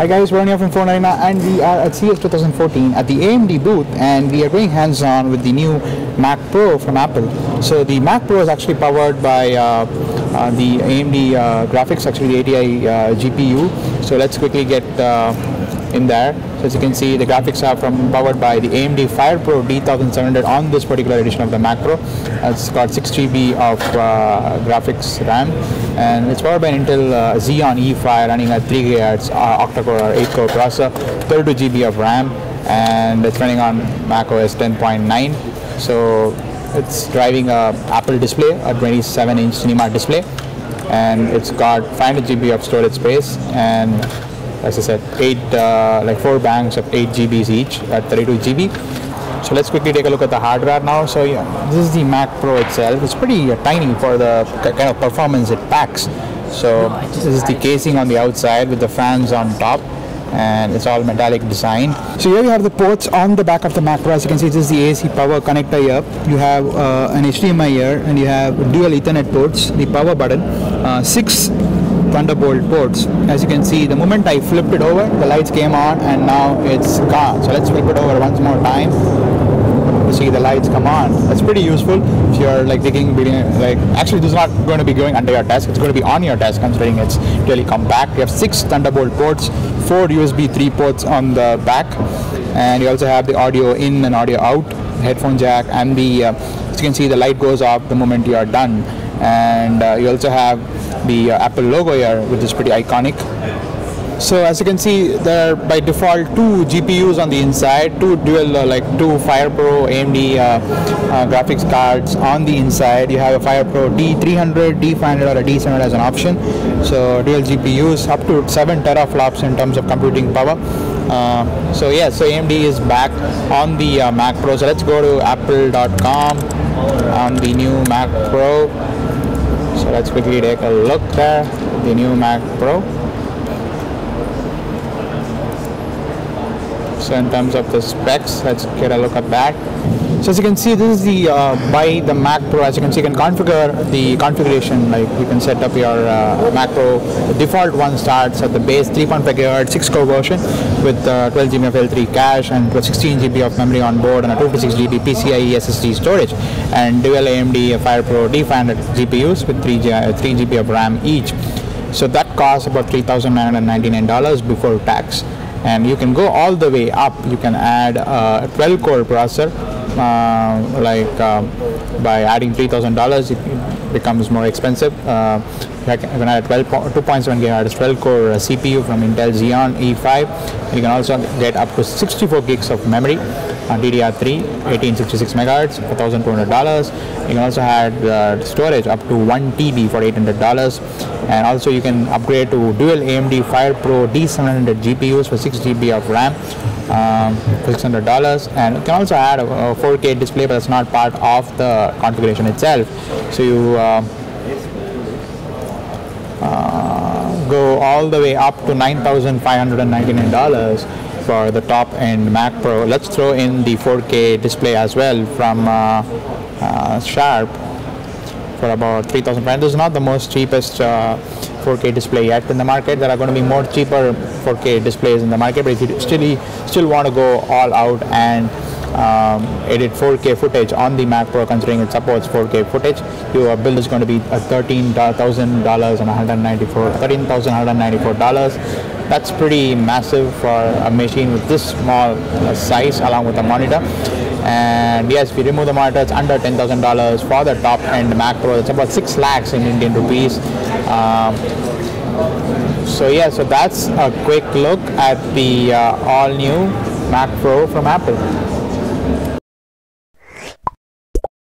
Hi guys, we're here from FoneArena and we are at CES 2014 at the AMD booth, and we are going hands-on with the new Mac Pro from Apple. So the Mac Pro is actually powered by the AMD graphics, actually the ATI GPU. So let's quickly get in there. So as you can see, the graphics are powered by the AMD FirePro D1700 on this particular edition of the Mac Pro. It's got 6 GB of graphics RAM, and it's powered by an Intel Xeon E5 running at 3 GHz octa-core or 8-core processor, 32 GB of RAM, and it's running on macOS 10.9. So it's driving a Apple display, a 27-inch cinema display, and it's got 500 GB of storage space, and as I said, 4 banks of 8 GBs each at 32 GB. So let's quickly take a look at the hardware now. So yeah, this is the Mac Pro itself. It's pretty tiny for the kind of performance it packs. So this is the casing on the outside with the fans on top, and it's all metallic design. So here you have the ports on the back of the Mac Pro. As you can see, this is the AC power connector here. You have an HDMI here, and you have dual Ethernet ports, the power button, 6 Thunderbolt ports. As you can see, the moment I flipped it over, the lights came on and now it's gone. So let's flip it over once more time to see the lights come on. That's pretty useful if you're like thinking, like, actually this is not going to be going under your desk, it's going to be on your desk considering it's really compact. You have 6 Thunderbolt ports, 4 USB 3 ports on the back, and you also have the audio in and audio out, headphone jack, and the as you can see, the light goes off the moment you are done. And you also have the Apple logo here, which is pretty iconic. So as you can see, there are by default 2 GPUs on the inside, 2 dual 2 FirePro AMD graphics cards on the inside. You have a FirePro D300, D500 or a D700 as an option. So dual GPUs up to 7 teraflops in terms of computing power. So yeah, so AMD is back on the Mac Pro. So let's go to apple.com on the new Mac Pro. So let's quickly take a look there, the new Mac Pro. So in terms of the specs, let's get a look at that. So as you can see, this is the by the Mac Pro. As you can see, you can configure the configuration, like you can set up your Mac Pro. The default one starts at the base 3.5 GHz 6-core version with 12 GB of L3 cache and 16 GB of memory on board and a 256 GB PCIe SSD storage, and dual AMD FirePro D500 GPUs with 3 GB of RAM each. So that costs about $3,999 before tax. And you can go all the way up. You can add a 12-core processor, by adding $3,000 it becomes more expensive. You can add 2.7 GHz 12-core CPU from Intel Xeon E5. You can also get up to 64 gigs of memory on DDR3, 1866 megahertz for $1,200. You can also add storage up to 1 TB for $800. And also you can upgrade to dual AMD FirePro D700 GPUs for 6 GB of RAM for $600. And you can also add a 4K display, but that's not part of the configuration itself. So you go all the way up to $9,599 for the top end Mac Pro. Let's throw in the 4K display as well from Sharp for about $3,500. This is not the most cheapest 4K display yet in the market. There are going to be more cheaper 4K displays in the market, but if you still want to go all out and edit 4K footage on the Mac Pro, considering it supports 4K footage, your bill is going to be $13,194. That's pretty massive for a machine with this small size, along with a monitor. And yes, if you remove the monitor, it's under $10,000 for the top end Mac Pro. It's about 6 lakhs in Indian rupees. So yeah, so that's a quick look at the all new Mac Pro from Apple.